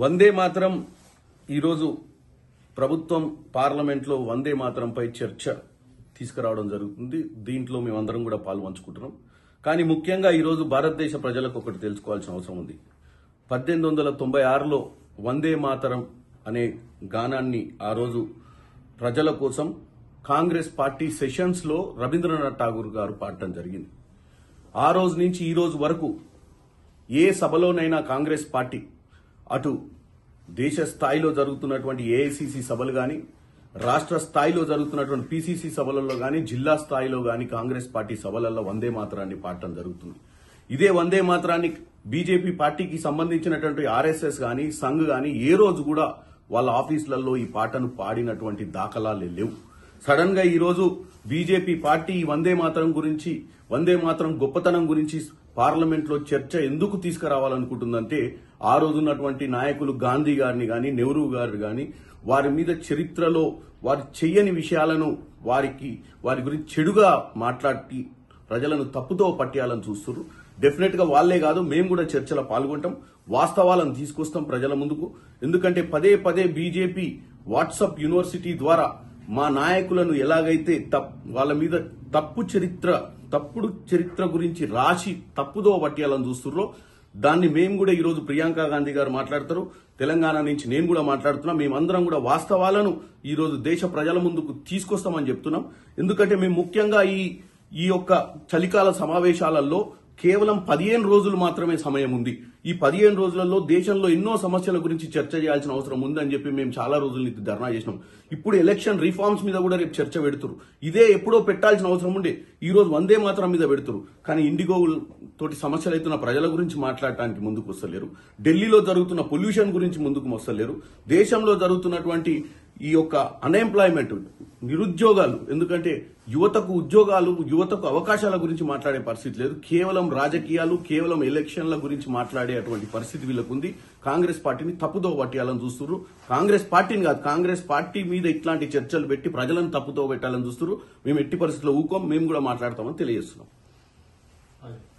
వందే మాతరం ఈరోజు ప్రభుత్వం పార్లమెంట్లో వందే మాతరంపై చర్చ తీసుకురావడం జరుగుతుంది. దీంట్లో మేమందరం కూడా పాల్పంచుకుంటున్నాం. కానీ ముఖ్యంగా ఈరోజు భారతదేశ ప్రజలకు ఒకటి తెలుసుకోవాల్సిన అవసరం ఉంది. 1896లో వందే మాతరం అనే గానాన్ని ఆ రోజు ప్రజల కోసం కాంగ్రెస్ పార్టీ సెషన్స్ లో రవీంద్రనాథ్ ఠాగూర్ గారు పాడటం జరిగింది. ఆ రోజు నుంచి ఈ రోజు వరకు ఏ సభలోనైనా కాంగ్రెస్ పార్టీ అటు దేశ స్థాయిలో జరుగుతున్నటువంటి ఏఐసిసి సభలు గాని, రాష్ట్ర స్థాయిలో జరుగుతున్నటువంటి పిసిసి సభలలో గాని, జిల్లా స్థాయిలో గాని కాంగ్రెస్ పార్టీ సభలలో వందే మాతరాన్ని పాడటం జరుగుతుంది. ఇదే వందే మాతరాన్ని బీజేపీ పార్టీకి సంబంధించినటువంటి ఆర్ఎస్ఎస్ గాని, సంఘ్ గాని ఏ రోజు కూడా వాళ్ళ ఆఫీసులలో ఈ పాటను పాడినటువంటి దాఖలాలే లేవు. సడన్ గా ఈ రోజు బీజేపీ పార్టీ వందే మాతరం గురించి, వందే మాతరం గొప్పతనం గురించి పార్లమెంట్ లో చర్చ ఎందుకు తీసుకురావాలనుకుంటుందంటే, ఆ రోజున్నటువంటి నాయకులు గాంధీ గారిని గాని, నెహ్రూ గారిని గాని, వారి మీద చరిత్రలో వారు చెయ్యని విషయాలను వారి గురించి చెడుగా మాట్లాడి ప్రజలను తప్పుతో పట్టేయాలని చూస్తున్నారు. డెఫినెట్ గా వాళ్లే కాదు, మేము కూడా చర్చలో పాల్గొంటాం, వాస్తవాలను తీసుకొస్తాం ప్రజల ముందుకు. ఎందుకంటే పదే పదే బీజేపీ వాట్సాప్ యూనివర్సిటీ ద్వారా మా నాయకులను ఎలాగైతే వాళ్ళ మీద తప్పుడు చరిత్ర గురించి రాసి తప్పుదో పట్టేయాలని చూస్తున్నారో, దాన్ని మేము కూడా ఈరోజు ప్రియాంక గాంధీ గారు మాట్లాడతారు, తెలంగాణ నుంచి నేను కూడా మాట్లాడుతున్నా. మేమందరం కూడా వాస్తవాలను ఈరోజు దేశ ప్రజల ముందుకు తీసుకొస్తామని చెప్తున్నాం. ఎందుకంటే మేము ముఖ్యంగా ఈ యొక్క చలికాల సమావేశాలలో కేవలం 15 రోజులు మాత్రమే సమయం ఉంది. ఈ 15 రోజులలో దేశంలో ఎన్నో సమస్యల గురించి చర్చ చేయాల్సిన అవసరం ఉందని చెప్పి మేము చాలా రోజుల నుంచి ధర్నా చేసినాం. ఇప్పుడు ఎలక్షన్ రిఫార్మ్స్ మీద కూడా రేపు చర్చ పెడుతురు. ఇదే ఎప్పుడో పెట్టాల్సిన అవసరం ఉండే, ఈ రోజు వందే మాతరం మీద పెడుతురు. కానీ ఇండిగో తోటి సమస్యలు అవుతున్న ప్రజల గురించి మాట్లాడటానికి ముందుకు వస్తలేరు. ఢిల్లీలో జరుగుతున్న పొల్యూషన్ గురించి ముందుకు వస్తలేరు. దేశంలో జరుగుతున్నటువంటి ఈ యొక్క అన్ఎంప్లాయ్మెంట్, నిరుద్యోగాలు, ఎందుకంటే యువతకు ఉద్యోగాలు, యువతకు అవకాశాల గురించి మాట్లాడే పరిస్థితి లేదు. కేవలం రాజకీయాలు, కేవలం ఎలక్షన్ల గురించి మాట్లాడేటువంటి పరిస్థితి వీళ్ళకు ఉంది. కాంగ్రెస్ పార్టీని తప్పుదో పట్టేయాలని చూస్తున్నారు. కాంగ్రెస్ పార్టీని కాదు, కాంగ్రెస్ పార్టీ మీద ఇట్లాంటి చర్చలు పెట్టి ప్రజలను తప్పుతో పెట్టాలని చూస్తున్నారు. మేము ఎట్టి పరిస్థితుల్లో ఊకోం, మేము కూడా మాట్లాడతామని తెలియజేస్తున్నాం.